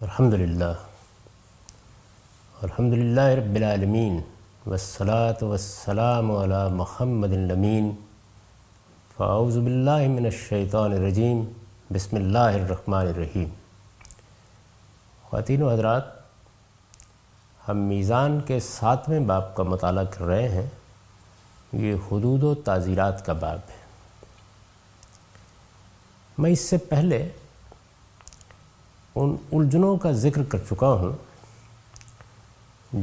الحمدللہ رب العالمین والصلاة والسلام علی محمد الامین فاعوذ باللہ من الشیطان الرجیم بسم اللہ الرحمن الرحیم۔ خواتین و حضرات، ہم میزان کے 7ویں باب کا مطالعہ کر رہے ہیں۔ یہ حدود و تعزیرات کا باب ہے۔ میں اس سے پہلے ان الجھنوں کا ذکر کر چکا ہوں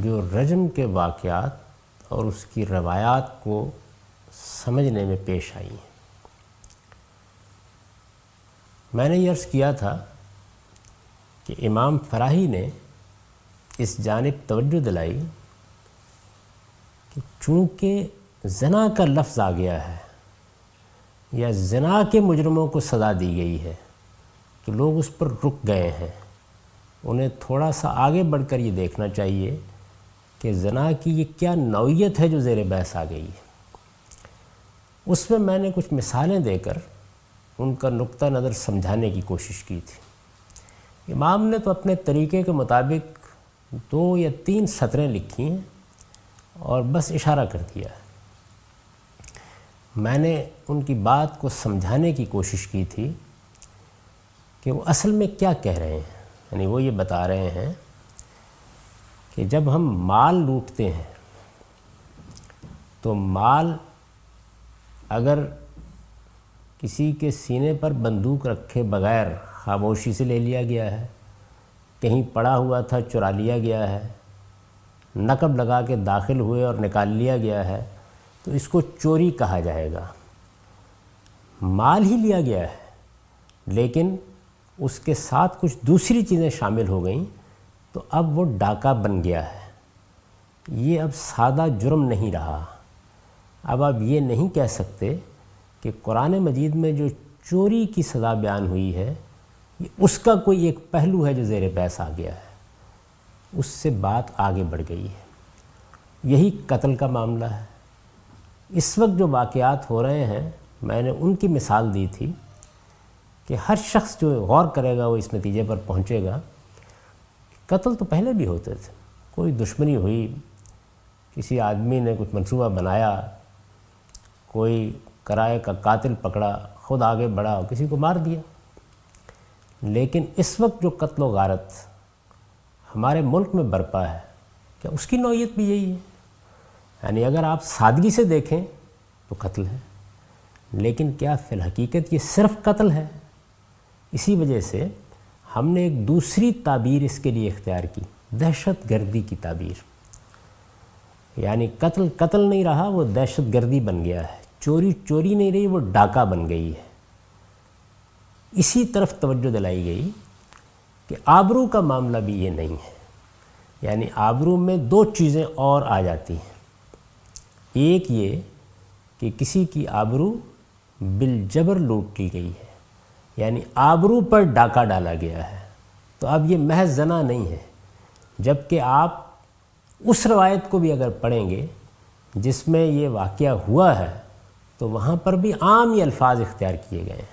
جو رجم کے واقعات اور اس کی روایات کو سمجھنے میں پیش آئی ہیں۔ میں نے یہ عرض کیا تھا کہ امام فراہی نے اس جانب توجہ دلائی کہ چونکہ زنا کا لفظ آ گیا ہے یا زنا کے مجرموں کو سزا دی گئی ہے تو لوگ اس پر رک گئے ہیں۔ انہیں تھوڑا سا آگے بڑھ کر یہ دیکھنا چاہیے کہ زنا کی یہ کیا نوعیت ہے جو زیر بحث آ گئی ہے۔ اس میں میں نے کچھ مثالیں دے کر ان کا نقطہ نظر سمجھانے کی کوشش کی تھی۔ امام نے تو اپنے طریقے کے مطابق 2 یا 3 سطریں لکھی ہیں اور بس اشارہ کر دیا ہے۔ میں نے ان کی بات کو سمجھانے کی کوشش کی تھی کہ وہ اصل میں کیا کہہ رہے ہیں۔ یعنی وہ یہ بتا رہے ہیں کہ جب ہم مال لوٹتے ہیں تو مال اگر کسی کے سینے پر بندوق رکھے بغیر خاموشی سے لے لیا گیا ہے، کہیں پڑا ہوا تھا چرا لیا گیا ہے، نقب لگا کے داخل ہوئے اور نکال لیا گیا ہے تو اس کو چوری کہا جائے گا۔ مال ہی لیا گیا ہے لیکن اس کے ساتھ کچھ دوسری چیزیں شامل ہو گئیں تو اب وہ ڈاکہ بن گیا ہے۔ یہ اب سادہ جرم نہیں رہا۔ اب آپ یہ نہیں کہہ سکتے کہ قرآن مجید میں جو چوری کی سزا بیان ہوئی ہے یہ اس کا کوئی ایک پہلو ہے جو زیر بحث آ گیا ہے۔ اس سے بات آگے بڑھ گئی ہے۔ یہی قتل کا معاملہ ہے۔ اس وقت جو واقعات ہو رہے ہیں، میں نے ان کی مثال دی تھی کہ ہر شخص جو غور کرے گا وہ اس نتیجے پر پہنچے گا کہ قتل تو پہلے بھی ہوتے تھے۔ کوئی دشمنی ہوئی، کسی آدمی نے کچھ منصوبہ بنایا، کوئی کرائے کا قاتل پکڑا، خود آگے بڑھا اور کسی کو مار دیا۔ لیکن اس وقت جو قتل و غارت ہمارے ملک میں برپا ہے، کیا اس کی نوعیت بھی یہی ہے؟ یعنی اگر آپ سادگی سے دیکھیں تو قتل ہے، لیکن کیا فی الحقیقت یہ صرف قتل ہے؟ اسی وجہ سے ہم نے ایک دوسری تعبیر اس کے لیے اختیار کی، دہشت گردی کی تعبیر۔ یعنی قتل قتل نہیں رہا، وہ دہشت گردی بن گیا ہے۔ چوری چوری نہیں رہی، وہ ڈاکہ بن گئی ہے۔ اسی طرف توجہ دلائی گئی کہ آبرو کا معاملہ بھی یہ نہیں ہے۔ یعنی آبرو میں 2 چیزیں اور آ جاتی ہیں۔ ایک یہ کہ کسی کی آبرو بالجبر لوٹ لی گئی ہے، یعنی آبرو پر ڈاکہ ڈالا گیا ہے، تو اب یہ محض زنا نہیں ہے۔ جبکہ آپ اس روایت کو بھی اگر پڑھیں گے جس میں یہ واقعہ ہوا ہے تو وہاں پر بھی عام یہ الفاظ اختیار کیے گئے ہیں۔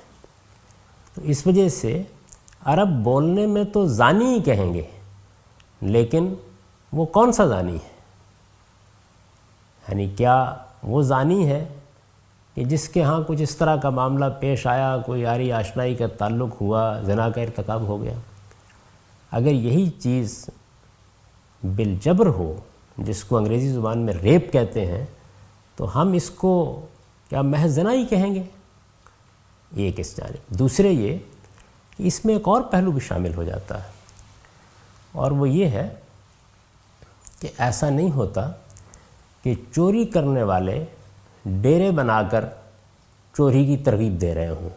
تو اس وجہ سے عرب بولنے میں تو زانی ہی کہیں گے، لیکن وہ کون سا زانی ہے؟ یعنی کیا وہ زانی ہے کہ جس کے ہاں کچھ اس طرح کا معاملہ پیش آیا، کوئی یاری آشنائی کا تعلق ہوا، زنا کا ارتکاب ہو گیا؟ اگر یہی چیز بالجبر ہو، جس کو انگریزی زبان میں ریپ کہتے ہیں، تو ہم اس کو کیا محض زنا ہی کہیں گے؟ ایک اس جانب۔ دوسرے یہ کہ اس میں ایک اور پہلو بھی شامل ہو جاتا ہے، اور وہ یہ ہے کہ ایسا نہیں ہوتا کہ چوری کرنے والے ڈیرے بنا کر چوری کی ترغیب دے رہے ہوں،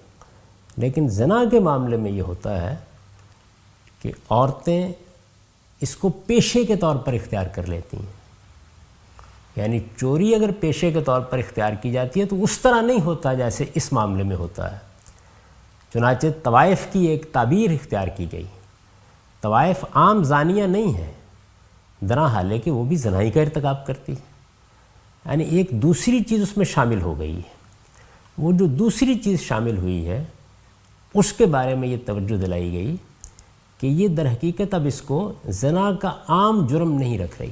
لیکن زنا کے معاملے میں یہ ہوتا ہے کہ عورتیں اس کو پیشے کے طور پر اختیار کر لیتی ہیں۔ یعنی چوری اگر پیشے کے طور پر اختیار کی جاتی ہے تو اس طرح نہیں ہوتا جیسے اس معاملے میں ہوتا ہے۔ چنانچہ طوائف کی ایک تعبیر اختیار کی گئی۔ طوائف عام زانیہ نہیں ہے، درا حالے کہ وہ بھی زنائی کا ارتکاب کرتی ہے۔ یعنی ایک دوسری چیز اس میں شامل ہو گئی ہے۔ وہ جو دوسری چیز شامل ہوئی ہے اس کے بارے میں یہ توجہ دلائی گئی کہ یہ در حقیقت اب اس کو زنا کا عام جرم نہیں رکھ رہی،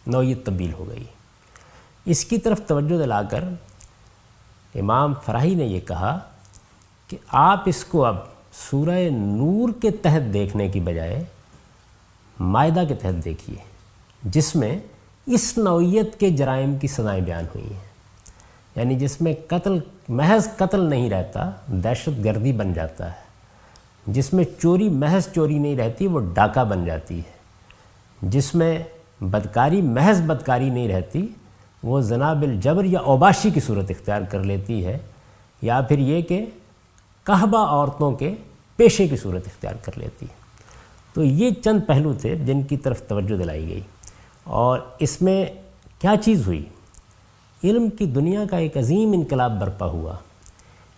نوعیت تبدیل ہو گئی۔ اس کی طرف توجہ دلا کر امام فراہی نے یہ کہا کہ آپ اس کو اب سورہ نور کے تحت دیکھنے کی بجائے مائدہ کے تحت دیکھیے، جس میں اس نوعیت کے جرائم کی سزائیں بیان ہوئی ہیں، یعنی جس میں قتل محض قتل نہیں رہتا، دہشت گردی بن جاتا ہے، جس میں چوری محض چوری نہیں رہتی، وہ ڈاکہ بن جاتی ہے، جس میں بدکاری محض بدکاری نہیں رہتی، وہ زنا بالجبر یا اوباشی کی صورت اختیار کر لیتی ہے، یا پھر یہ کہ قحبہ عورتوں کے پیشے کی صورت اختیار کر لیتی ہے۔ تو یہ چند پہلو تھے جن کی طرف توجہ دلائی گئی، اور اس میں کیا چیز ہوئی؟ علم کی دنیا کا ایک عظیم انقلاب برپا ہوا،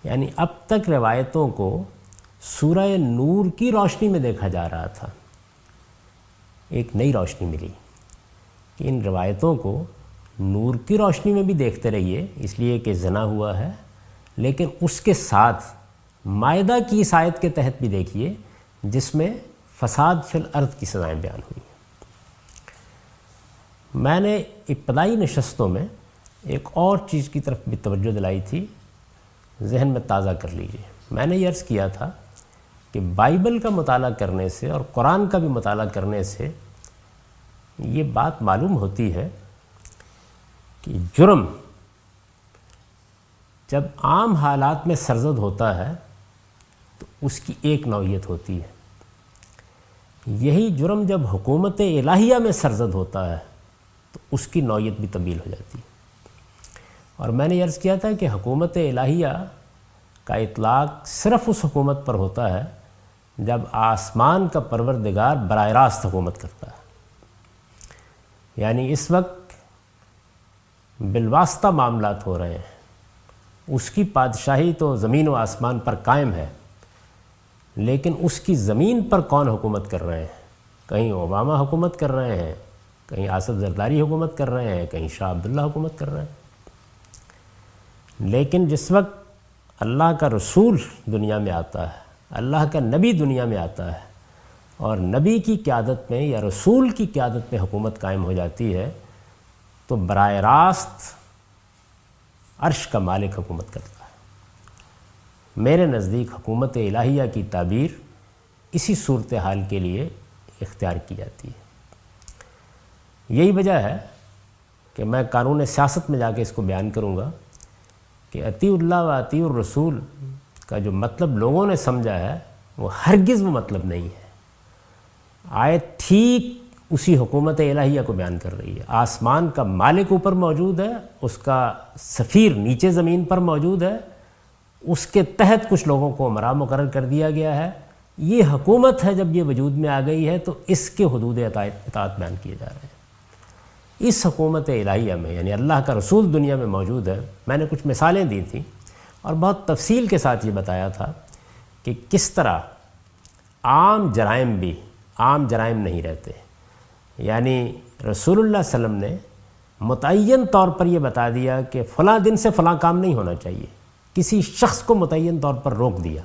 یعنی اب تک روایتوں کو سورہ نور کی روشنی میں دیکھا جا رہا تھا، ایک نئی روشنی ملی کہ ان روایتوں کو نور کی روشنی میں بھی دیکھتے رہیے، اس لیے کہ زنا ہوا ہے، لیکن اس کے ساتھ مائدہ کی اس آیت کے تحت بھی دیکھیے جس میں فساد فی الارض کی سزائیں بیان ہوئی۔ میں نے ابتدائی نشستوں میں ایک اور چیز کی طرف بھی توجہ دلائی تھی، ذہن میں تازہ کر لیجئے۔ میں نے یہ عرض کیا تھا کہ بائبل کا مطالعہ کرنے سے اور قرآن کا بھی مطالعہ کرنے سے یہ بات معلوم ہوتی ہے کہ جرم جب عام حالات میں سرزد ہوتا ہے تو اس کی ایک نوعیت ہوتی ہے، یہی جرم جب حکومت الہیہ میں سرزد ہوتا ہے تو اس کی نوعیت بھی تبدیل ہو جاتی ہے۔ اور میں نے عرض کیا تھا کہ حکومت الہیہ کا اطلاق صرف اس حکومت پر ہوتا ہے جب آسمان کا پروردگار براہ راست حکومت کرتا ہے، یعنی اس وقت بالواسطہ معاملات ہو رہے ہیں، اس کی بادشاہی تو زمین و آسمان پر قائم ہے، لیکن اس کی زمین پر کون حکومت کر رہے ہیں؟ کہیں اوباما حکومت کر رہے ہیں، کہیں آصف زرداری حکومت کر رہے ہیں، کہیں شاہ عبداللہ حکومت کر رہے ہیں۔ لیکن جس وقت اللہ کا رسول دنیا میں آتا ہے، اللہ کا نبی دنیا میں آتا ہے، اور نبی کی قیادت میں یا رسول کی قیادت میں حکومت قائم ہو جاتی ہے، تو براہ راست عرش کا مالک حکومت کرتا ہے۔ میرے نزدیک حکومت الہیہ کی تعبیر اسی صورتحال کے لیے اختیار کی جاتی ہے۔ یہی وجہ ہے کہ میں قانون سیاست میں جا کے اس کو بیان کروں گا کہ اطیع اللہ و اطیع الرسول کا جو مطلب لوگوں نے سمجھا ہے وہ ہرگز وہ مطلب نہیں ہے۔ آیت ٹھیک اسی حکومت الہیہ کو بیان کر رہی ہے۔ آسمان کا مالک اوپر موجود ہے، اس کا سفیر نیچے زمین پر موجود ہے، اس کے تحت کچھ لوگوں کو امراء مقرر کر دیا گیا ہے۔ یہ حکومت ہے، جب یہ وجود میں آ گئی ہے تو اس کے حدود اطاعت بیان کیے جا رہے ہیں۔ اس حکومت الہیہ میں یعنی اللہ کا رسول دنیا میں موجود ہے۔ میں نے کچھ مثالیں دی تھیں اور بہت تفصیل کے ساتھ یہ بتایا تھا کہ کس طرح عام جرائم بھی عام جرائم نہیں رہتے، یعنی رسول اللہ صلی اللہ علیہ وسلم نے متعین طور پر یہ بتا دیا کہ فلاں دن سے فلاں کام نہیں ہونا چاہیے، کسی شخص کو متعین طور پر روک دیا۔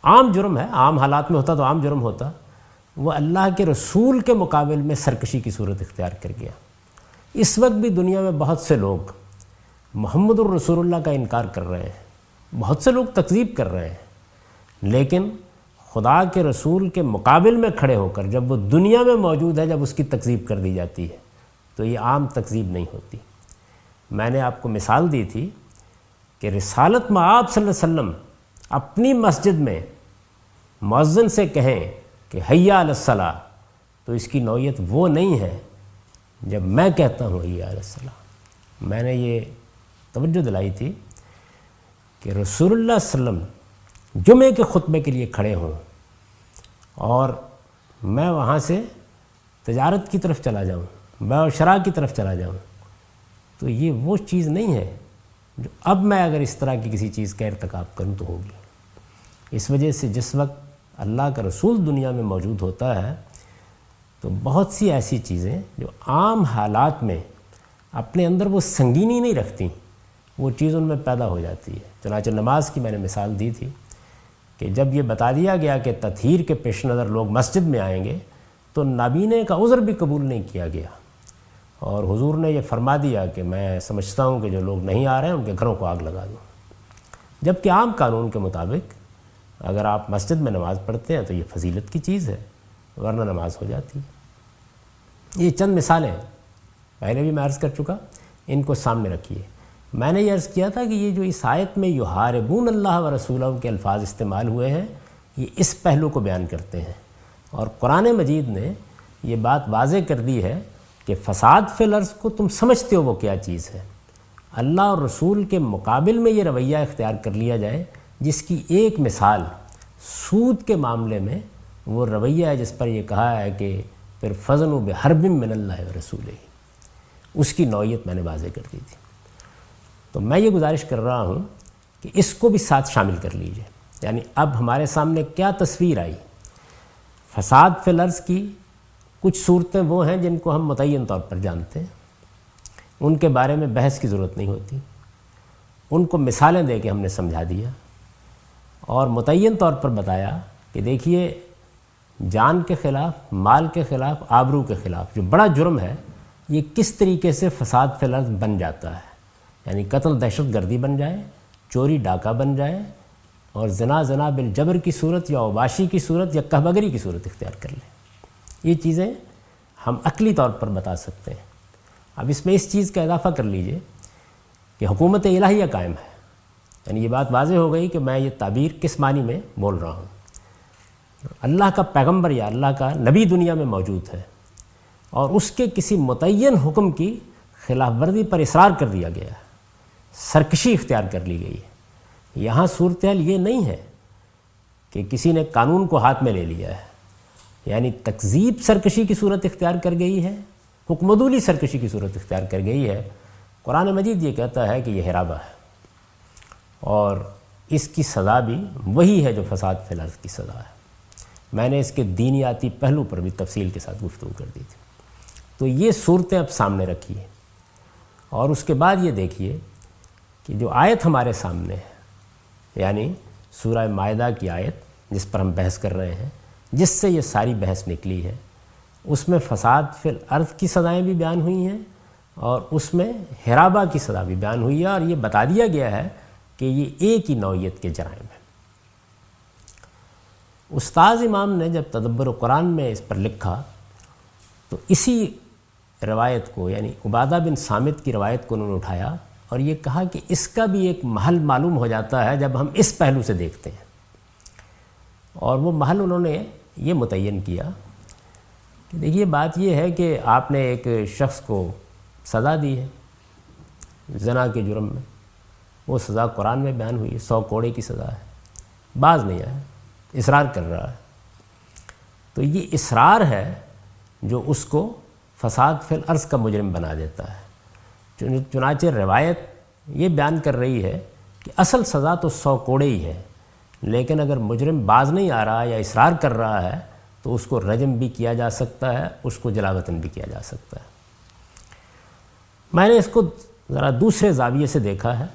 عام جرم ہے، عام حالات میں ہوتا تو عام جرم ہوتا، وہ اللہ کے رسول کے مقابل میں سرکشی کی صورت اختیار کر گیا۔ اس وقت بھی دنیا میں بہت سے لوگ محمد الرسول اللہ کا انکار کر رہے ہیں، بہت سے لوگ تکذیب کر رہے ہیں، لیکن خدا کے رسول کے مقابل میں کھڑے ہو کر جب وہ دنیا میں موجود ہے، جب اس کی تکذیب کر دی جاتی ہے تو یہ عام تکذیب نہیں ہوتی۔ میں نے آپ کو مثال دی تھی کہ رسالت مآب صلی اللہ علیہ وسلم اپنی مسجد میں مؤذن سے کہیں کہ حیا علی الصلاۃ، تو اس کی نوعیت وہ نہیں ہے جب میں کہتا ہوں حیا علی الصلاۃ۔ میں نے یہ توجہ دلائی تھی کہ رسول اللہ صلی اللہ علیہ وسلم جمعے کے خطبے کے لیے کھڑے ہوں اور میں وہاں سے تجارت کی طرف چلا جاؤں، بیع و شراء کی طرف چلا جاؤں، تو یہ وہ چیز نہیں ہے جو اب میں اگر اس طرح کی کسی چیز کا ارتکاب کروں تو ہوگی۔ اس وجہ سے جس وقت اللہ کا رسول دنیا میں موجود ہوتا ہے تو بہت سی ایسی چیزیں جو عام حالات میں اپنے اندر وہ سنگینی نہیں رکھتی، وہ چیز ان میں پیدا ہو جاتی ہے۔ چنانچہ نماز کی میں نے مثال دی تھی کہ جب یہ بتا دیا گیا کہ تطہیر کے پیش نظر لوگ مسجد میں آئیں گے تو نابینے کا عذر بھی قبول نہیں کیا گیا، اور حضور نے یہ فرما دیا کہ میں سمجھتا ہوں کہ جو لوگ نہیں آ رہے ہیں ان کے گھروں کو آگ لگا دوں، جبکہ عام قانون کے مطابق اگر آپ مسجد میں نماز پڑھتے ہیں تو یہ فضیلت کی چیز ہے، ورنہ نماز ہو جاتی ہے۔ یہ چند مثالیں ہیں، پہلے بھی میں عرض کر چکا، ان کو سامنے رکھیے۔ میں نے یہ عرض کیا تھا کہ یہ جو اس آیت میں یحاربون اللہ و رسولہ کے الفاظ استعمال ہوئے ہیں یہ اس پہلو کو بیان کرتے ہیں، اور قرآن مجید نے یہ بات واضح کر دی ہے کہ فساد فی الارض کو تم سمجھتے ہو وہ کیا چیز ہے۔ اللہ اور رسول کے مقابل میں یہ رویہ اختیار کر لیا جائے جس کی ایک مثال سود کے معاملے میں وہ رویہ ہے جس پر یہ کہا ہے کہ پھر فَضْنُوا بِحَرْبٍ مِّنَ اللَّهِ وَرَسُولِهِ، اس کی نوعیت میں نے واضح کر دی تھی۔ تو میں یہ گزارش کر رہا ہوں کہ اس کو بھی ساتھ شامل کر لیجئے، یعنی اب ہمارے سامنے کیا تصویر آئی؟ فساد فی الارض کی کچھ صورتیں وہ ہیں جن کو ہم متعین طور پر جانتے ہیں، ان کے بارے میں بحث کی ضرورت نہیں ہوتی، ان کو مثالیں دے کے ہم نے سمجھا دیا اور متعین طور پر بتایا کہ دیکھیے جان کے خلاف، مال کے خلاف، آبرو کے خلاف جو بڑا جرم ہے یہ کس طریقے سے فساد فی الارض بن جاتا ہے، یعنی قتل دہشت گردی بن جائے، چوری ڈاکہ بن جائے، اور زنا بالجبر کی صورت یا اوباشی کی صورت یا کہبگری کی صورت اختیار کر لیں۔ یہ چیزیں ہم عقلی طور پر بتا سکتے ہیں۔ اب اس میں اس چیز کا اضافہ کر لیجئے کہ حکومت الہیہ قائم ہے، یعنی یہ بات واضح ہو گئی کہ میں یہ تعبیر کس معنی میں بول رہا ہوں۔ اللہ کا پیغمبر یا اللہ کا نبی دنیا میں موجود ہے اور اس کے کسی متعین حکم کی خلاف ورزی پر اصرار کر دیا گیا ہے، سرکشی اختیار کر لی گئی ہے۔ یہاں صورتحال یہ نہیں ہے کہ کسی نے قانون کو ہاتھ میں لے لیا ہے، یعنی تکذیب سرکشی کی صورت اختیار کر گئی ہے، حکم عدولی سرکشی کی صورت اختیار کر گئی ہے۔ قرآن مجید یہ کہتا ہے کہ یہ حرابہ ہے، اور اس کی سزا بھی وہی ہے جو فساد فی الارض کی سزا ہے۔ میں نے اس کے دینیاتی پہلو پر بھی تفصیل کے ساتھ گفتگو کر دی تھی۔ تو یہ صورتیں اب سامنے رکھیے، اور اس کے بعد یہ دیکھیے کہ جو آیت ہمارے سامنے ہے، یعنی سورہ مائدہ کی آیت جس پر ہم بحث کر رہے ہیں، جس سے یہ ساری بحث نکلی ہے، اس میں فساد فی الارض کی سزائیں بھی بیان ہوئی ہیں اور اس میں حرابہ کی سزا بھی بیان ہوئی ہے، اور یہ بتا دیا گیا ہے کہ یہ ایک ہی نوعیت کے جرائم ہیں۔ استاذ امام نے جب تدبر قرآن میں اس پر لکھا تو اسی روایت کو، یعنی عبادہ بن صامت کی روایت کو انہوں نے اٹھایا اور یہ کہا کہ اس کا بھی ایک محل معلوم ہو جاتا ہے جب ہم اس پہلو سے دیکھتے ہیں، اور وہ محل انہوں نے یہ متعین کیا کہ دیکھیے بات یہ ہے کہ آپ نے ایک شخص کو سزا دی ہے زنا کے جرم میں، وہ سزا قرآن میں بیان ہوئی ہے، 100 کوڑے کی سزا ہے، باز نہیں آیا، اصرار کر رہا ہے۔ تو یہ اصرار ہے جو اس کو فساد فی الارض کا مجرم بنا دیتا ہے۔ چنانچہ روایت یہ بیان کر رہی ہے کہ اصل سزا تو 100 کوڑے ہی ہے، لیکن اگر مجرم باز نہیں آ رہا یا اصرار کر رہا ہے تو اس کو رجم بھی کیا جا سکتا ہے، اس کو جلاوطن بھی کیا جا سکتا ہے۔ میں نے اس کو ذرا دوسرے زاویے سے دیکھا ہے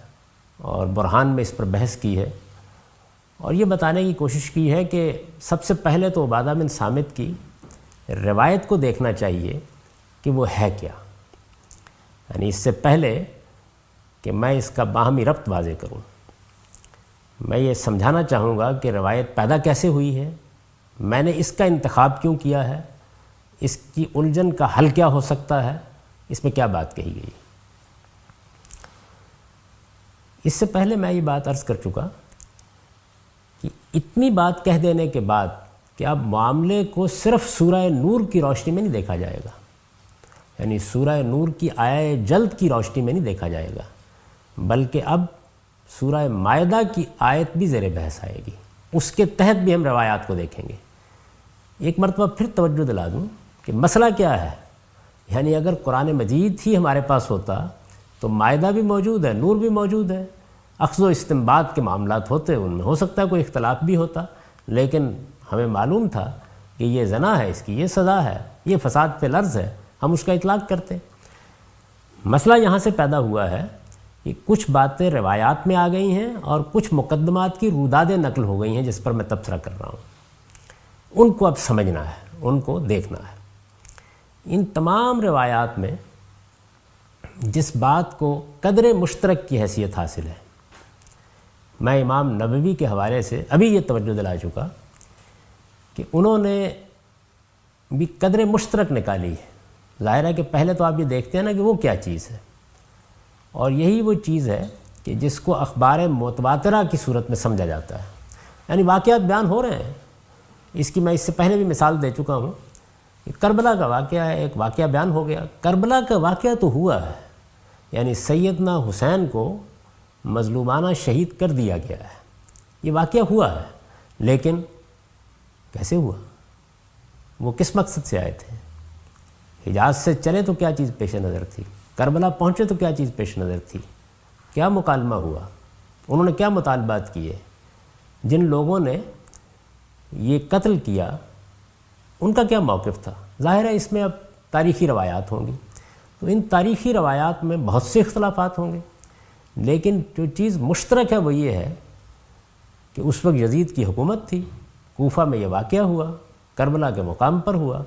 اور برہان میں اس پر بحث کی ہے، اور یہ بتانے کی کوشش کی ہے کہ سب سے پہلے تو عبادہ بن صامت کی روایت کو دیکھنا چاہیے کہ وہ ہے کیا، یعنی اس سے پہلے کہ میں اس کا باہمی ربط واضح کروں، میں یہ سمجھانا چاہوں گا کہ روایت پیدا کیسے ہوئی ہے، میں نے اس کا انتخاب کیوں کیا ہے، اس کی الجھن کا حل کیا ہو سکتا ہے، اس میں کیا بات کہی گئی۔ اس سے پہلے میں یہ بات عرض کر چکا کہ اتنی بات کہہ دینے کے بعد کہ اب معاملے کو صرف سورہ نور کی روشنی میں نہیں دیکھا جائے گا، یعنی سورہ نور کی آیہ جلد کی روشنی میں نہیں دیکھا جائے گا، بلکہ اب سورہ مائدہ کی آیت بھی زیر بحث آئے گی، اس کے تحت بھی ہم روایات کو دیکھیں گے۔ ایک مرتبہ پھر توجہ دلا دوں کہ مسئلہ کیا ہے، یعنی اگر قرآن مجید ہی ہمارے پاس ہوتا تو مائدہ بھی موجود ہے، نور بھی موجود ہے، اخذ و استنباط کے معاملات ہوتے، ان میں ہو سکتا ہے کوئی اختلاف بھی ہوتا، لیکن ہمیں معلوم تھا کہ یہ زنا ہے، اس کی یہ سزا ہے، یہ فساد فی الارض ہے، ہم اس کا اطلاق کرتے۔ مسئلہ یہاں سے پیدا ہوا ہے کہ کچھ باتیں روایات میں آ گئی ہیں اور کچھ مقدمات کی روداد نقل ہو گئی ہیں جس پر میں تبصرہ کر رہا ہوں، ان کو اب سمجھنا ہے، ان کو دیکھنا ہے۔ ان تمام روایات میں جس بات کو قدر مشترک کی حیثیت حاصل ہے، میں امام نووی کے حوالے سے ابھی یہ توجہ دلا چکا کہ انہوں نے بھی قدر مشترک نکالی ہے۔ ظاہر ہے کہ پہلے تو آپ یہ دیکھتے ہیں نا کہ وہ کیا چیز ہے، اور یہی وہ چیز ہے کہ جس کو اخبار متواترہ کی صورت میں سمجھا جاتا ہے، یعنی واقعات بیان ہو رہے ہیں۔ اس کی میں اس سے پہلے بھی مثال دے چکا ہوں کہ کربلا کا واقعہ ہے، ایک واقعہ بیان ہو گیا، کربلا کا واقعہ تو ہوا ہے، یعنی سیدنا حسین کو مظلومانہ شہید کر دیا گیا ہے، یہ واقعہ ہوا ہے، لیکن کیسے ہوا؟ وہ کس مقصد سے آئے تھے؟ حجاز سے چلے تو کیا چیز پیش نظر تھی؟ کربلا پہنچے تو کیا چیز پیش نظر تھی؟ کیا مکالمہ ہوا؟ انہوں نے کیا مطالبات کیے؟ جن لوگوں نے یہ قتل کیا ان کا کیا موقف تھا؟ ظاہر ہے اس میں اب تاریخی روایات ہوں گی، تو ان تاریخی روایات میں بہت سے اختلافات ہوں گے، لیکن جو چیز مشترک ہے وہ یہ ہے کہ اس وقت یزید کی حکومت تھی، کوفہ میں یہ واقعہ ہوا، کربلا کے مقام پر ہوا،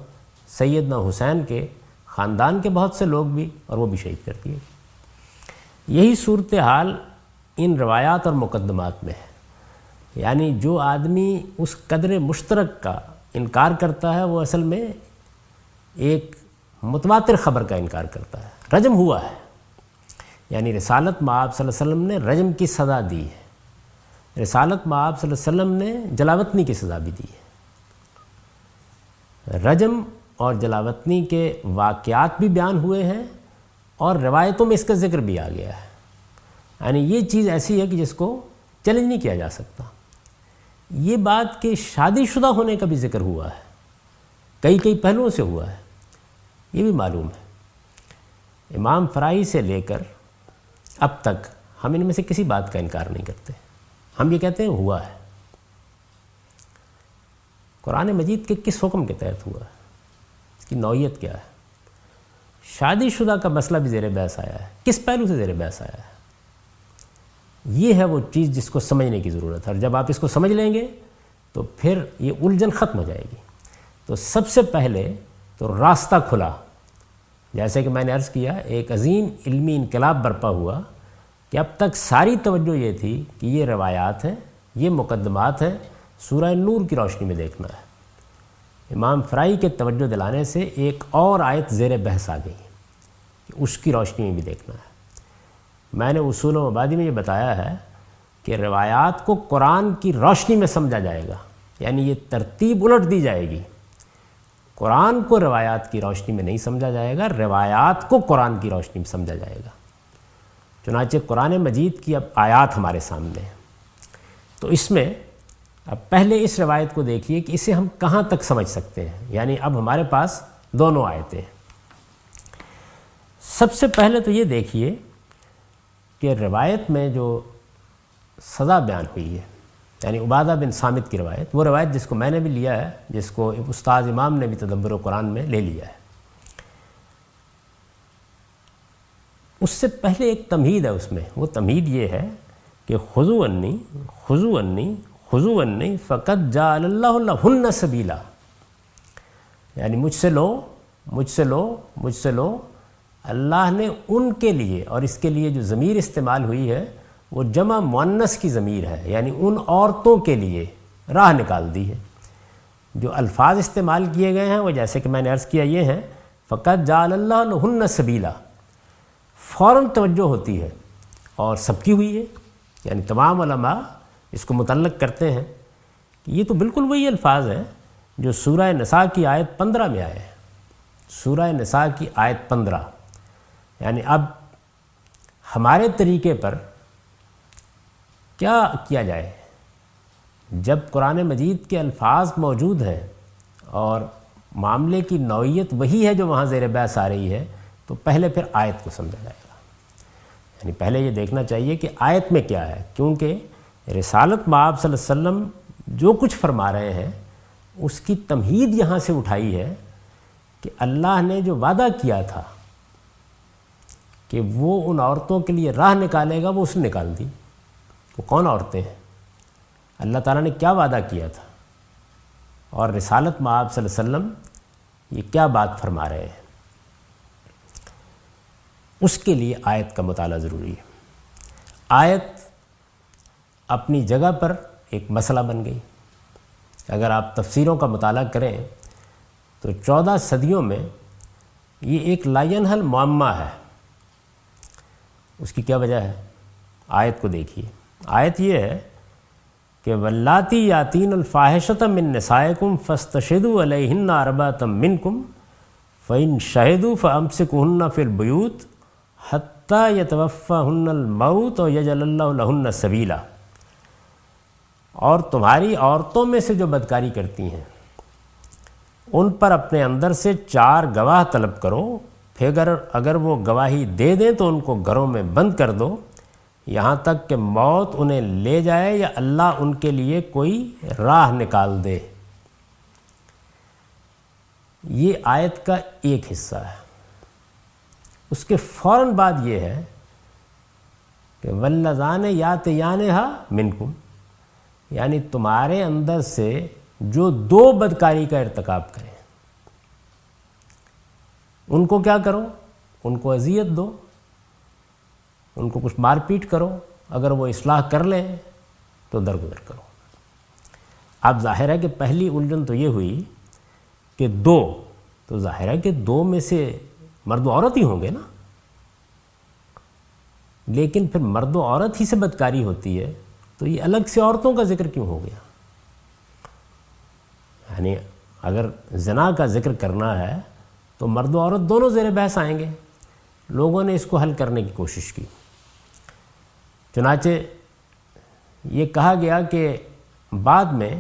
سیدنا حسین کے خاندان کے بہت سے لوگ بھی، اور وہ بھی شہید کر دیے۔ یہی صورتحال ان روایات اور مقدمات میں ہے، یعنی جو آدمی اس قدر مشترک کا انکار کرتا ہے وہ اصل میں ایک متواتر خبر کا انکار کرتا ہے۔ رجم ہوا ہے، یعنی رسالت مآب صلی اللہ علیہ وسلم نے رجم کی سزا دی ہے، رسالت مآب صلی اللہ علیہ وسلم نے جلاوطنی کی سزا بھی دی ہے۔ رجم اور جلاوطنی کے واقعات بھی بیان ہوئے ہیں اور روایتوں میں اس کا ذکر بھی آ گیا ہے، یعنی یہ چیز ایسی ہے کہ جس کو چیلنج نہیں کیا جا سکتا۔ یہ بات کہ شادی شدہ ہونے کا بھی ذکر ہوا ہے، کئی پہلوؤں سے ہوا ہے، یہ بھی معلوم ہے۔ امام فرائی سے لے کر اب تک ہم ان میں سے کسی بات کا انکار نہیں کرتے، ہم یہ کہتے ہیں ہوا ہے۔ قرآن مجید کے کس حکم کے تحت ہوا ہے، اس کی نوعیت کیا ہے؟ شادی شدہ کا مسئلہ بھی زیر بحث آیا ہے، کس پہلو سے زیر بحث آیا ہے؟ یہ ہے وہ چیز جس کو سمجھنے کی ضرورت ہے، اور جب آپ اس کو سمجھ لیں گے تو پھر یہ الجھن ختم ہو جائے گی۔ تو سب سے پہلے تو راستہ کھلا، جیسے کہ میں نے عرض کیا، ایک عظیم علمی انقلاب برپا ہوا کہ اب تک ساری توجہ یہ تھی کہ یہ روایات ہیں، یہ مقدمات ہیں، سورہ نور کی روشنی میں دیکھنا ہے۔ امام فرائی کے توجہ دلانے سے ایک اور آیت زیر بحث آ گئی کہ اس کی روشنی میں بھی دیکھنا ہے۔ میں نے اصول و مبادی میں یہ بتایا ہے کہ روایات کو قرآن کی روشنی میں سمجھا جائے گا، یعنی یہ ترتیب الٹ دی جائے گی۔ قرآن کو روایات کی روشنی میں نہیں سمجھا جائے گا، روایات کو قرآن کی روشنی میں سمجھا جائے گا۔ چنانچہ قرآن مجید کی اب آیات ہمارے سامنے ہیں، تو اس میں اب پہلے اس روایت کو دیکھیے کہ اسے ہم کہاں تک سمجھ سکتے ہیں، یعنی اب ہمارے پاس دونوں آیتیں ہیں۔ سب سے پہلے تو یہ دیکھیے کہ روایت میں جو سزا بیان ہوئی ہے، یعنی عبادہ بن صامت کی روایت، وہ روایت جس کو میں نے بھی لیا ہے، جس کو استاد امام نے بھی تدبر قرآن میں لے لیا ہے، اس سے پہلے ایک تمہید ہے اس میں۔ وہ تمہید یہ ہے کہ خذوا عنی خذوا عنی خذوا عنی فقد جعل اللہ لہن سبیلا، یعنی مجھ سے لو مجھ سے لو مجھ سے لو، اللہ نے ان کے لیے، اور اس کے لیے جو ضمیر استعمال ہوئی ہے وہ جمع مؤنث کی ضمیر ہے، یعنی ان عورتوں کے لیے راہ نکال دی ہے۔ جو الفاظ استعمال کیے گئے ہیں وہ جیسے کہ میں نے عرض کیا یہ ہیں، فقط جعل اللہ لہن سبیلا، فوراً توجہ ہوتی ہے اور سب کی ہوئی ہے، یعنی تمام علماء اس کو متعلق کرتے ہیں کہ یہ تو بالکل وہی الفاظ ہیں جو سورہ نساء کی آیت 15 میں آئے ہیں۔ سورہ نساء کی آیت 15، یعنی اب ہمارے طریقے پر کیا کیا جائے؟ جب قرآن مجید کے الفاظ موجود ہیں اور معاملے کی نوعیت وہی ہے جو وہاں زیر بحث آ رہی ہے، تو پہلے پھر آیت کو سمجھا جائے گا، یعنی پہلے یہ دیکھنا چاہیے کہ آیت میں کیا ہے، کیونکہ رسالت مآب صلی اللہ علیہ وسلم جو کچھ فرما رہے ہیں اس کی تمہید یہاں سے اٹھائی ہے کہ اللہ نے جو وعدہ کیا تھا کہ وہ ان عورتوں کے لیے راہ نکالے گا، وہ اس نے نکال دی۔ وہ کون عورتیں ہیں؟ اللہ تعالیٰ نے کیا وعدہ کیا تھا، اور رسالت میں آپ صلی اللہ علیہ وسلم یہ کیا بات فرما رہے ہیں، اس کے لیے آیت کا مطالعہ ضروری ہے۔ آیت اپنی جگہ پر ایک مسئلہ بن گئی۔ اگر آپ تفسیروں کا مطالعہ کریں تو 14 صدیوں میں یہ ایک لا ینحل معمہ ہے۔ اس کی کیا وجہ ہے؟ آیت کو دیکھیے۔ آیت یہ ہے کہ واللاتی یاتین الفاحشۃ من نسائکم فاستشہدوا علیہن اربعۃ منکم فإن شہدوا فامسکوہن فی البیوت حتی یتوفاہن الموت ویجعل اللہ لہن سبیلا۔ اور تمہاری عورتوں میں سے جو بدکاری کرتی ہیں ان پر اپنے اندر سے 4 گواہ طلب کرو، پھر اگر وہ گواہی دے دیں تو ان کو گھروں میں بند کر دو یہاں تک کہ موت انہیں لے جائے یا اللہ ان کے لیے کوئی راہ نکال دے۔ یہ آیت کا ایک حصہ ہے۔ اس کے فوراً بعد یہ ہے کہ واللذان یاتیانہا منکم، یعنی تمہارے اندر سے جو 2 بدکاری کا ارتکاب کریں ان کو کیا کرو؟ ان کو اذیت دو، ان کو کچھ مار پیٹ کرو، اگر وہ اصلاح کر لیں تو درگزر کرو۔ اب ظاہر ہے کہ پہلی الجھن تو یہ ہوئی کہ 2، تو ظاہر ہے کہ 2 میں سے مرد و عورت ہی ہوں گے نا، لیکن پھر مرد و عورت ہی سے بدکاری ہوتی ہے تو یہ الگ سے عورتوں کا ذکر کیوں ہو گیا؟ یعنی اگر زنا کا ذکر کرنا ہے تو مرد و عورت دونوں زیر بحث آئیں گے۔ لوگوں نے اس کو حل کرنے کی کوشش کی، چنانچہ یہ کہا گیا کہ بعد میں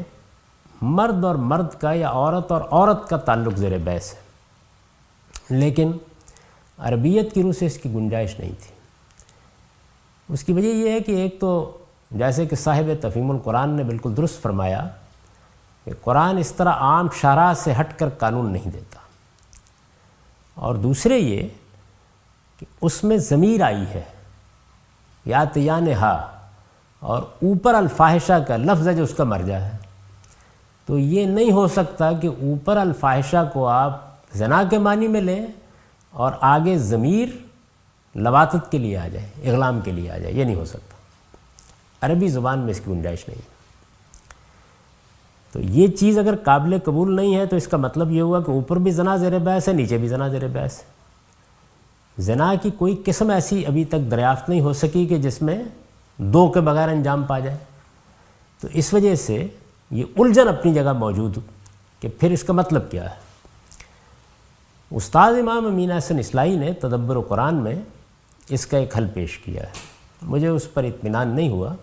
مرد اور مرد کا یا عورت اور عورت کا تعلق زیر بحث ہے، لیکن عربیت کی روح سے اس کی گنجائش نہیں تھی۔ اس کی وجہ یہ ہے کہ ایک تو جیسے کہ صاحب تفہیم القرآن نے بالکل درست فرمایا کہ قرآن اس طرح عام شرع سے ہٹ کر قانون نہیں دیتا، اور دوسرے یہ کہ اس میں ضمیر آئی ہے یاتیانہا، اور اوپر الفاحشہ کا لفظ ہے جو اس کا مرجع ہے، تو یہ نہیں ہو سکتا کہ اوپر الفاحشہ کو آپ زنا کے معنی میں لیں اور آگے ضمیر لواطت کے لیے آ جائے، اغلام کے لیے آ جائے، یہ نہیں ہو سکتا۔ عربی زبان میں اس کی گنجائش نہیں ہے۔ تو یہ چیز اگر قابل قبول نہیں ہے تو اس کا مطلب یہ ہوا کہ اوپر بھی زنا زیر بحث ہے، نیچے بھی زنا زیر بحث ہے۔ زنا کی کوئی قسم ایسی ابھی تک دریافت نہیں ہو سکی کہ جس میں 2 کے بغیر انجام پا جائے، تو اس وجہ سے یہ الجھن اپنی جگہ موجود کہ پھر اس کا مطلب کیا ہے۔ استاد امام امین احسن اصلاحی نے تدبر قرآن میں اس کا ایک حل پیش کیا ہے، مجھے اس پر اطمینان نہیں ہوا،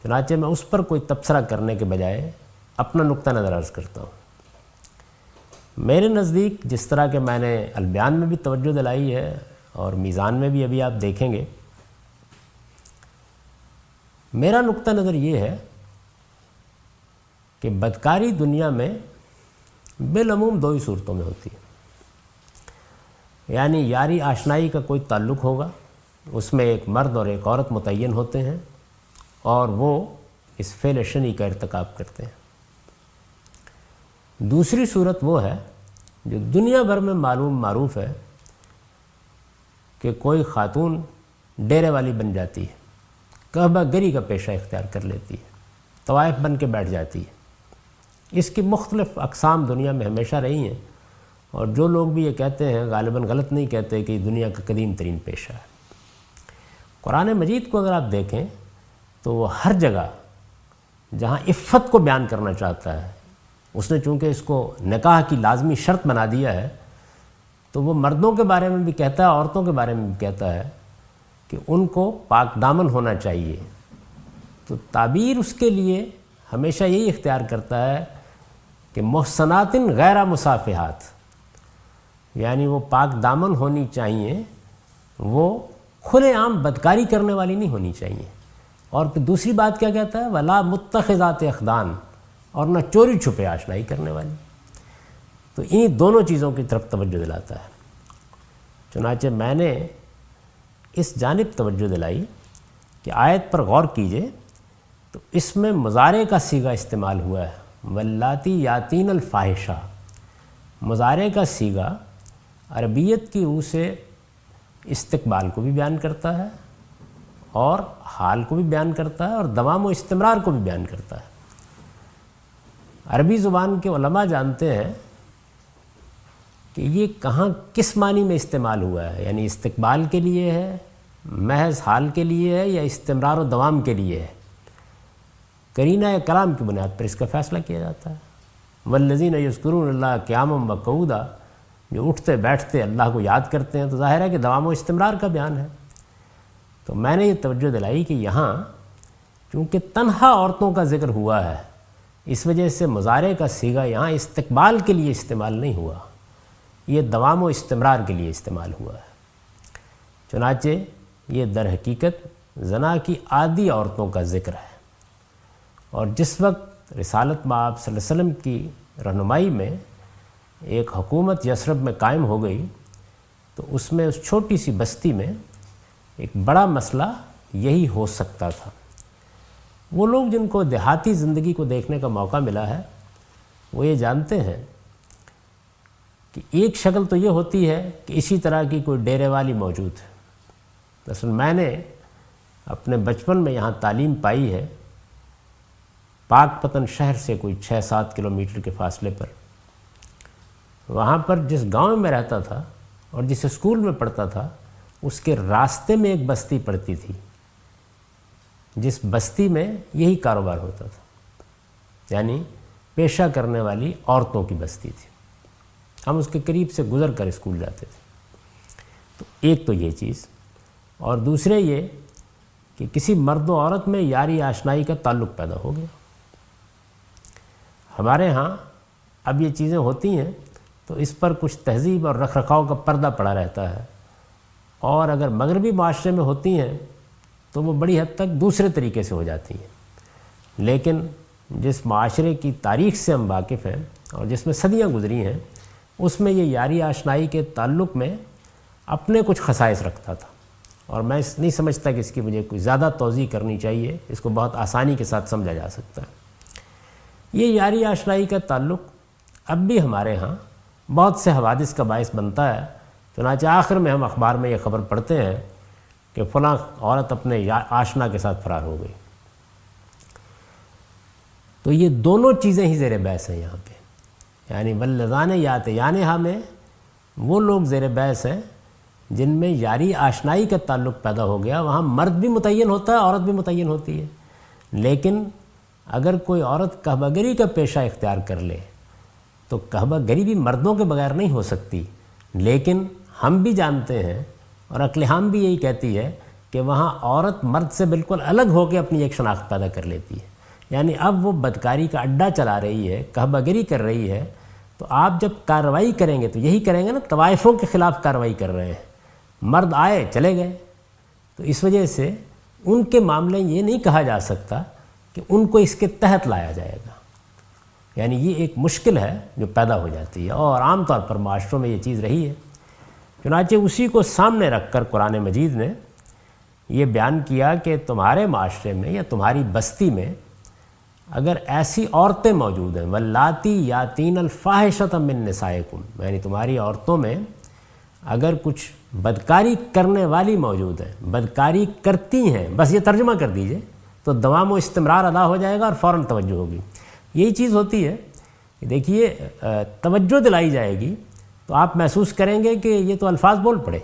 چنانچہ میں اس پر کوئی تبصرہ کرنے کے بجائے اپنا نقطہ نظر عرض کرتا ہوں۔ میرے نزدیک جس طرح کہ میں نے البیان میں بھی توجہ دلائی ہے اور میزان میں بھی ابھی آپ دیکھیں گے، میرا نقطہ نظر یہ ہے کہ بدکاری دنیا میں بالعموم 2 ہی صورتوں میں ہوتی ہے۔ یعنی یاری آشنائی کا کوئی تعلق ہوگا، اس میں ایک مرد اور ایک عورت متعین ہوتے ہیں اور وہ اس فعل شنی کا ارتکاب کرتے ہیں۔ دوسری صورت وہ ہے جو دنیا بھر میں معروف ہے کہ کوئی خاتون ڈیرے والی بن جاتی ہے، کعبہ گری کا پیشہ اختیار کر لیتی ہے، طوائف بن کے بیٹھ جاتی ہے۔ اس کی مختلف اقسام دنیا میں ہمیشہ رہی ہیں، اور جو لوگ بھی یہ کہتے ہیں غالباً غلط نہیں کہتے کہ یہ دنیا کا قدیم ترین پیشہ ہے۔ قرآن مجید کو اگر آپ دیکھیں تو وہ ہر جگہ جہاں عفت کو بیان کرنا چاہتا ہے، اس نے چونکہ اس کو نکاح کی لازمی شرط بنا دیا ہے، تو وہ مردوں کے بارے میں بھی کہتا ہے، عورتوں کے بارے میں بھی کہتا ہے کہ ان کو پاک دامن ہونا چاہیے۔ تو تعبیر اس کے لیے ہمیشہ یہی اختیار کرتا ہے کہ محسنات غیر مصافحات، یعنی وہ پاک دامن ہونی چاہیے، وہ کھلے عام بدکاری کرنے والی نہیں ہونی چاہیے۔ اور پھر دوسری بات کیا کہتا ہے؟ ولا متخذات اخدان، اور نہ چوری چھپے آشنائی کرنے والی۔ تو انہی دونوں چیزوں کی طرف توجہ دلاتا ہے۔ چنانچہ میں نے اس جانب توجہ دلائی کہ آیت پر غور کیجئے تو اس میں مضارع کا صیغہ استعمال ہوا ہے، واللاتی یاتین الفاحشہ۔ مضارع کا صیغہ عربیت کی روح سے استقبال کو بھی بیان کرتا ہے اور حال کو بھی بیان کرتا ہے اور دوام و استمرار کو بھی بیان کرتا ہے۔ عربی زبان کے علماء جانتے ہیں کہ یہ کہاں کس معنی میں استعمال ہوا ہے، یعنی استقبال کے لیے ہے، محض حال کے لیے ہے، یا استمرار و دوام کے لیے ہے۔ قرینہ کلام کی بنیاد پر اس کا فیصلہ کیا جاتا ہے۔ والذین یذکرون اللہ قیاما وقعودا، جو اٹھتے بیٹھتے اللہ کو یاد کرتے ہیں، تو ظاہر ہے کہ دوام و استمرار کا بیان ہے۔ تو میں نے یہ توجہ دلائی کہ یہاں چونکہ تنہا عورتوں کا ذکر ہوا ہے، اس وجہ سے مضارع کا صیغہ یہاں استقبال کے لیے استعمال نہیں ہوا، یہ دوام و استمرار کے لیے استعمال ہوا ہے۔ چنانچہ یہ در حقیقت زنا کی عادی عورتوں کا ذکر ہے، اور جس وقت رسالت مآب صلی اللہ علیہ وسلم کی رہنمائی میں ایک حکومت یثرب میں قائم ہو گئی، تو اس میں اس چھوٹی سی بستی میں ایک بڑا مسئلہ یہی ہو سکتا تھا۔ وہ لوگ جن کو دیہاتی زندگی کو دیکھنے کا موقع ملا ہے وہ یہ جانتے ہیں کہ ایک شکل تو یہ ہوتی ہے کہ اسی طرح کی کوئی ڈیرے والی موجود ہے۔ دراصل میں نے اپنے بچپن میں یہاں تعلیم پائی ہے، پاک پتن شہر سے کوئی 6-7 کلومیٹر کے فاصلے پر۔ وہاں پر جس گاؤں میں رہتا تھا اور جس اسکول میں پڑھتا تھا، اس کے راستے میں ایک بستی پڑتی تھی، جس بستی میں یہی کاروبار ہوتا تھا، یعنی پیشہ کرنے والی عورتوں کی بستی تھی۔ ہم اس کے قریب سے گزر کر اسکول جاتے تھے۔ تو ایک تو یہ چیز، اور دوسرے یہ کہ کسی مرد و عورت میں یاری آشنائی کا تعلق پیدا ہو گیا۔ ہمارے ہاں اب یہ چیزیں ہوتی ہیں تو اس پر کچھ تہذیب اور رکھ رکھاؤ کا پردہ پڑا رہتا ہے، اور اگر مغربی معاشرے میں ہوتی ہیں تو وہ بڑی حد تک دوسرے طریقے سے ہو جاتی ہیں۔ لیکن جس معاشرے کی تاریخ سے ہم واقف ہیں اور جس میں صدیاں گزری ہیں، اس میں یہ یاری آشنائی کے تعلق میں اپنے کچھ خصائص رکھتا تھا، اور میں نہیں سمجھتا کہ اس کی مجھے کوئی زیادہ توضیح کرنی چاہیے، اس کو بہت آسانی کے ساتھ سمجھا جا سکتا ہے۔ یہ یاری آشنائی کا تعلق اب بھی ہمارے ہاں بہت سے حوادث کا باعث بنتا ہے۔ چنانچہ آخر میں ہم اخبار میں یہ خبر پڑھتے ہیں کہ فلاں عورت اپنے آشنا کے ساتھ فرار ہو گئی۔ تو یہ دونوں چیزیں ہی زیر بحث ہیں یہاں پہ، یعنی واللذان یاتیانہا میں وہ لوگ زیر بحث ہیں جن میں یاری آشنائی کا تعلق پیدا ہو گیا۔ وہاں مرد بھی متعین ہوتا ہے، عورت بھی متعین ہوتی ہے، لیکن اگر کوئی عورت کعبہ گری کا پیشہ اختیار کر لے تو کعبہ گری بھی مردوں کے بغیر نہیں ہو سکتی۔ لیکن ہم بھی جانتے ہیں اور عقل عام بھی یہی کہتی ہے کہ وہاں عورت مرد سے بالکل الگ ہو کے اپنی ایک شناخت پیدا کر لیتی ہے، یعنی اب وہ بدکاری کا اڈا چلا رہی ہے، کعبہ گری کر رہی ہے، تو آپ جب کارروائی کریں گے تو یہی کریں گے نا، طوائفوں کے خلاف کارروائی کر رہے ہیں، مرد آئے چلے گئے۔ تو اس وجہ سے ان کے معاملے یہ نہیں کہا جا سکتا کہ ان کو اس کے تحت لایا جائے گا، یعنی یہ ایک مشکل ہے جو پیدا ہو جاتی ہے، اور عام طور پر معاشروں میں یہ چیز رہی ہے۔ چنانچہ اسی کو سامنے رکھ کر قرآن مجید نے یہ بیان کیا کہ تمہارے معاشرے میں یا تمہاری بستی میں اگر ایسی عورتیں موجود ہیں، واللاتی یاتین الفاحشۃ من نسائکم، یعنی تمہاری عورتوں میں اگر کچھ بدکاری کرنے والی موجود ہیں، بدکاری کرتی ہیں، بس یہ ترجمہ کر دیجئے تو دوام و استمرار ادا ہو جائے گا اور فوراً توجہ ہوگی۔ یہی چیز ہوتی ہے کہ دیکھیے توجہ دلائی جائے گی تو آپ محسوس کریں گے کہ یہ تو الفاظ بول پڑے،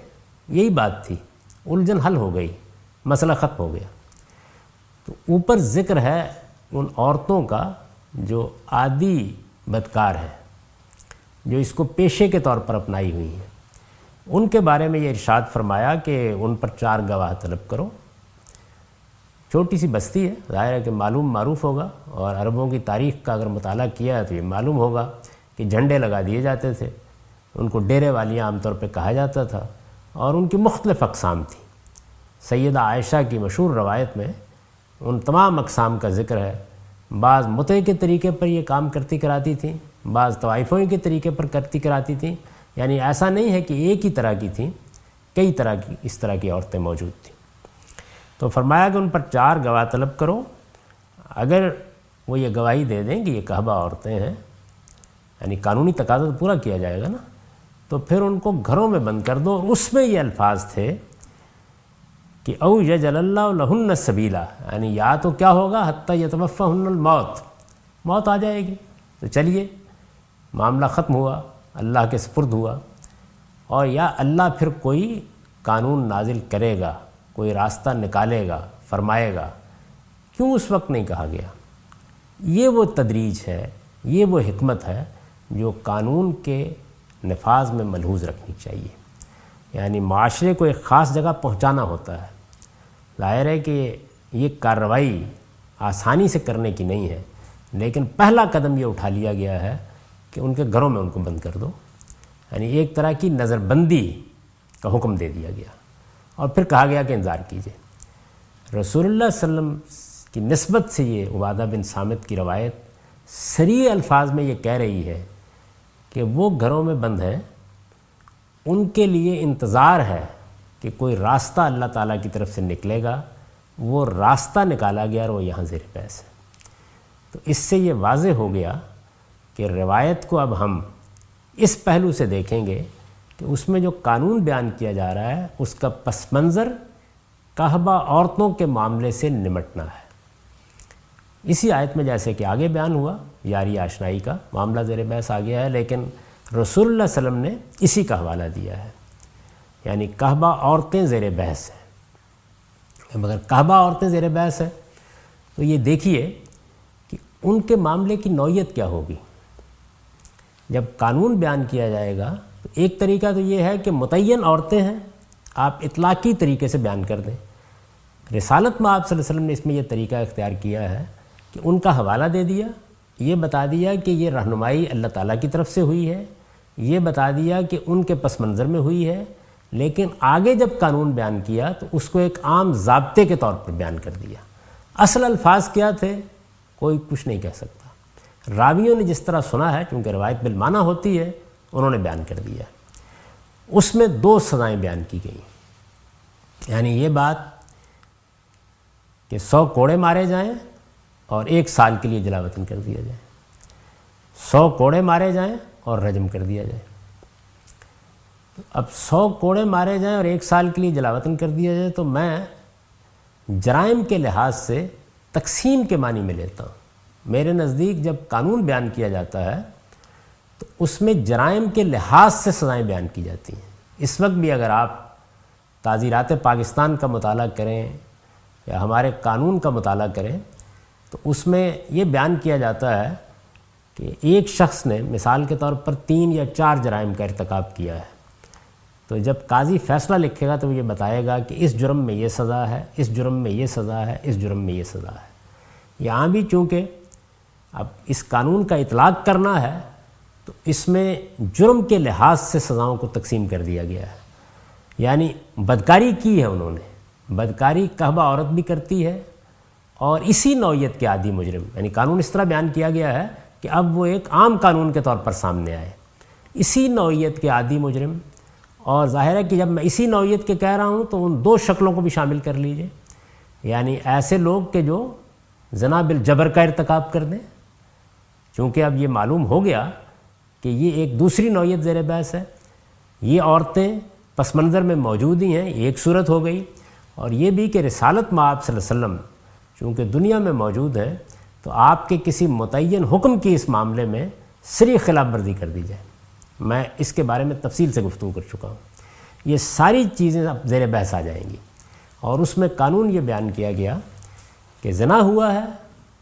یہی بات تھی، الجھن حل ہو گئی، مسئلہ ختم ہو گیا۔ تو اوپر ذکر ہے ان عورتوں کا جو عادی بدکار ہے، جو اس کو پیشے کے طور پر اپنائی ہوئی ہیں، ان کے بارے میں یہ ارشاد فرمایا کہ ان پر 4 گواہ طلب کرو۔ چھوٹی سی بستی ہے، ظاہر ہے کہ معروف ہوگا، اور عربوں کی تاریخ کا اگر مطالعہ کیا ہے تو یہ معلوم ہوگا کہ جھنڈے لگا دیے جاتے تھے، ان کو ڈیرے والیاں عام طور پہ کہا جاتا تھا، اور ان کی مختلف اقسام تھیں۔ سیدہ عائشہ کی مشہور روایت میں ان تمام اقسام کا ذکر ہے۔ بعض متع کے طریقے پر یہ کام کرتی کراتی تھیں، بعض طوائفوں کے طریقے پر کرتی کراتی تھیں، یعنی ایسا نہیں ہے کہ ایک ہی طرح کی تھیں کئی طرح کی اس طرح کی عورتیں موجود تھیں۔ تو فرمایا کہ ان پر 4 گواہ طلب کرو، اگر وہ یہ گواہی دے دیں کہ یہ کعبہ عورتیں ہیں، یعنی قانونی تقاضا تو پورا کیا جائے گا نا، تو پھر ان کو گھروں میں بند کر دو۔ اس میں یہ الفاظ تھے کہ او یجعل اللہ لہن سبیلا، یعنی یا تو کیا ہوگا حتی یتوفہن الموت، موت آ جائے گی تو چلیے معاملہ ختم ہوا، اللہ کے سپرد ہوا، اور یا اللہ پھر کوئی قانون نازل کرے گا، کوئی راستہ نکالے گا، فرمائے گا۔ کیوں اس وقت نہیں کہا گیا؟ یہ وہ تدریج ہے، یہ وہ حکمت ہے جو قانون کے نفاذ میں ملحوظ رکھنی چاہیے۔ یعنی معاشرے کو ایک خاص جگہ پہنچانا ہوتا ہے۔ ظاہر ہے کہ یہ کارروائی آسانی سے کرنے کی نہیں ہے، لیکن پہلا قدم یہ اٹھا لیا گیا ہے کہ ان کے گھروں میں ان کو بند کر دو، یعنی ایک طرح کی نظر بندی کا حکم دے دیا گیا، اور پھر کہا گیا کہ انتظار کیجیے۔ رسول اللہ صلی اللہ علیہ وسلم کی نسبت سے یہ عبادہ بن صامت کی روایت صریح الفاظ میں یہ کہہ رہی ہے کہ وہ گھروں میں بند ہیں، ان کے لیے انتظار ہے کہ کوئی راستہ اللہ تعالیٰ کی طرف سے نکلے گا۔ وہ راستہ نکالا گیا اور وہ یہاں زیر بحث ہے۔ تو اس سے یہ واضح ہو گیا کہ روایت کو اب ہم اس پہلو سے دیکھیں گے کہ اس میں جو قانون بیان کیا جا رہا ہے اس کا پس منظر کعبہ عورتوں کے معاملے سے نمٹنا ہے۔ اسی آیت میں جیسے کہ آگے بیان ہوا یاری آشنائی کا معاملہ زیر بحث آ گیا ہے، لیکن رسول اللہ صلی اللہ علیہ وسلم نے اسی کا حوالہ دیا ہے، یعنی کعبہ عورتیں زیر بحث ہیں۔ مگر کعبہ عورتیں زیر بحث ہیں تو یہ دیکھیے کہ ان کے معاملے کی نوعیت کیا ہوگی۔ جب قانون بیان کیا جائے گا تو ایک طریقہ تو یہ ہے کہ متعین عورتیں ہیں، آپ اطلاقی طریقے سے بیان کر دیں۔ رسالت میں آپ صلی اللہ علیہ وسلم نے اس میں یہ طریقہ اختیار کیا ہے کہ ان کا حوالہ دے دیا، یہ بتا دیا کہ یہ رہنمائی اللہ تعالیٰ کی طرف سے ہوئی ہے، یہ بتا دیا کہ ان کے پس منظر میں ہوئی ہے، لیکن آگے جب قانون بیان کیا تو اس کو ایک عام ضابطے کے طور پر بیان کر دیا۔ اصل الفاظ کیا تھے کوئی کچھ نہیں کہہ سکتا، راویوں نے جس طرح سنا ہے، چونکہ روایت بالمعنی ہوتی ہے، انہوں نے بیان کر دیا۔ اس میں 2 سزائیں بیان کی گئیں، یعنی یہ بات کہ 100 کوڑے مارے جائیں اور 1 سال کے لیے جلا وطن کر دیا جائے، 100 کوڑے مارے جائیں اور رجم کر دیا جائے۔ اب 100 کوڑے مارے جائیں اور 1 سال کے لیے جلا وطن کر دیا جائے تو میں جرائم کے لحاظ سے تقسیم کے معنی میں لیتا ہوں۔ میرے نزدیک جب قانون بیان کیا جاتا ہے تو اس میں جرائم کے لحاظ سے سزائیں بیان کی جاتی ہیں۔ اس وقت بھی اگر آپ تعزیرات پاکستان کا مطالعہ کریں یا ہمارے قانون کا مطالعہ کریں تو اس میں یہ بیان کیا جاتا ہے کہ ایک شخص نے مثال کے طور پر 3 یا 4 جرائم کا ارتکاب کیا ہے، تو جب قاضی فیصلہ لکھے گا تو وہ یہ بتائے گا کہ اس جرم میں یہ سزا ہے، اس جرم میں یہ سزا ہے، اس جرم میں یہ سزا ہے۔ یہاں بھی چونکہ اب اس قانون کا اطلاق کرنا ہے تو اس میں جرم کے لحاظ سے سزاؤں کو تقسیم کر دیا گیا ہے۔ یعنی بدکاری کی ہے انہوں نے، بدکاری کعبہ عورت بھی کرتی ہے، اور اسی نوعیت کے عادی مجرم، یعنی قانون اس طرح بیان کیا گیا ہے کہ اب وہ ایک عام قانون کے طور پر سامنے آئے، اسی نوعیت کے عادی مجرم۔ اور ظاہر ہے کہ جب میں اسی نوعیت کے کہہ رہا ہوں تو ان 2 شکلوں کو بھی شامل کر لیجئے، یعنی ایسے لوگ کہ جو زنا بالجبر کا ارتکاب کر دیں، چونکہ اب یہ معلوم ہو گیا کہ یہ ایک دوسری نوعیت زیر بحث ہے، یہ عورتیں پس منظر میں موجود ہی ہیں، ایک صورت ہو گئی۔ اور یہ بھی کہ رسالت مآب صلی اللہ علیہ وسلم چونکہ دنیا میں موجود ہیں تو آپ کے کسی متعین حکم کی اس معاملے میں صریح خلاف ورزی کر دی جائے۔ میں اس کے بارے میں تفصیل سے گفتگو کر چکا ہوں۔ یہ ساری چیزیں اب زیر بحث آ جائیں گی، اور اس میں قانون یہ بیان کیا گیا کہ زنا ہوا ہے،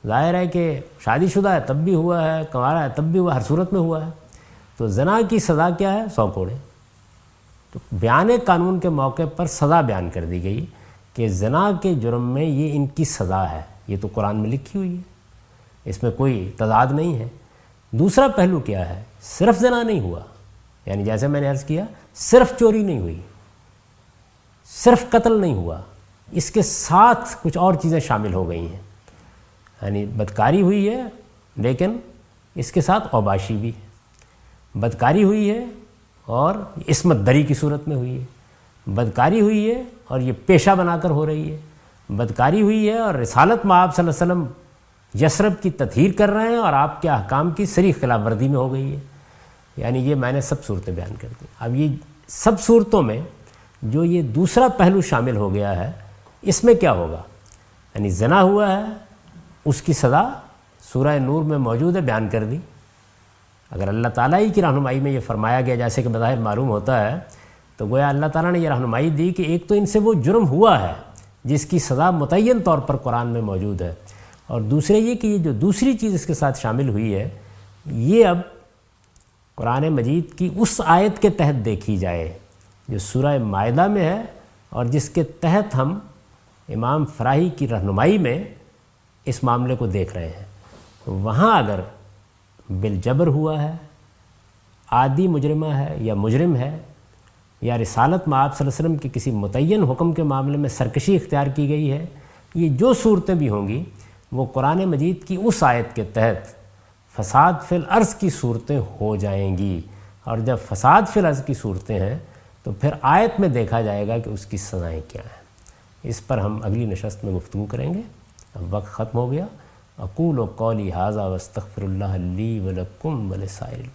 ظاہر ہے کہ شادی شدہ ہے تب بھی ہوا ہے، کنوارا ہے تب بھی ہوا، ہر صورت میں ہوا ہے، تو زنا کی سزا کیا ہے؟ 100 کوڑے۔ تو بیان قانون کے موقع پر سزا بیان کر دی گئی کہ زنا کے جرم میں یہ ان کی سزا ہے، یہ تو قرآن میں لکھی ہوئی ہے، اس میں کوئی تضاد نہیں ہے۔ دوسرا پہلو کیا ہے؟ صرف زنا نہیں ہوا، یعنی جیسے میں نے عرض کیا صرف چوری نہیں ہوئی، صرف قتل نہیں ہوا، اس کے ساتھ کچھ اور چیزیں شامل ہو گئی ہیں، یعنی بدکاری ہوئی ہے لیکن اس کے ساتھ اوباشی بھی ہے، بدکاری ہوئی ہے اور عصمت دری کی صورت میں ہوئی ہے، بدکاری ہوئی ہے اور یہ پیشہ بنا کر ہو رہی ہے، بدکاری ہوئی ہے اور رسالت میں آپ صلی اللہ علیہ وسلم یثرب کی تطہیر کر رہے ہیں اور آپ کے احکام کی صریح خلاف ورزی میں ہو گئی ہے۔ یعنی یہ میں نے سب صورتیں بیان کر دیں۔ اب یہ سب صورتوں میں جو یہ دوسرا پہلو شامل ہو گیا ہے، اس میں کیا ہوگا؟ یعنی زنا ہوا ہے، اس کی سزا سورہ نور میں موجود ہے، بیان کر دی۔ اگر اللہ تعالیٰ ہی کی رہنمائی میں یہ فرمایا گیا جیسے کہ بظاہر معلوم ہوتا ہے، تو گویا اللہ تعالیٰ نے یہ رہنمائی دی کہ ایک تو ان سے وہ جرم ہوا ہے جس کی سزا متعین طور پر قرآن میں موجود ہے، اور دوسرے یہ کہ یہ جو دوسری چیز اس کے ساتھ شامل ہوئی ہے، یہ اب قرآن مجید کی اس آیت کے تحت دیکھی جائے جو سورہ مائدہ میں ہے اور جس کے تحت ہم امام فراہی کی رہنمائی میں اس معاملے کو دیکھ رہے ہیں۔ وہاں اگر بالجبر ہوا ہے، عادی مجرمہ ہے یا مجرم ہے، یا رسالت میں آپ صلی اللہ علیہ وسلم کے کسی متعین حکم کے معاملے میں سرکشی اختیار کی گئی ہے، یہ جو صورتیں بھی ہوں گی وہ قرآن مجید کی اس آیت کے تحت فساد فی الارض کی صورتیں ہو جائیں گی، اور جب فساد فی الارض کی صورتیں ہیں تو پھر آیت میں دیکھا جائے گا کہ اس کی سزائیں کیا ہیں۔ اس پر ہم اگلی نشست میں گفتگو کریں گے۔ اب وقت ختم ہو گیا۔ اقول قولی ھذا واستغفر اللہ لی ولکم ولسائر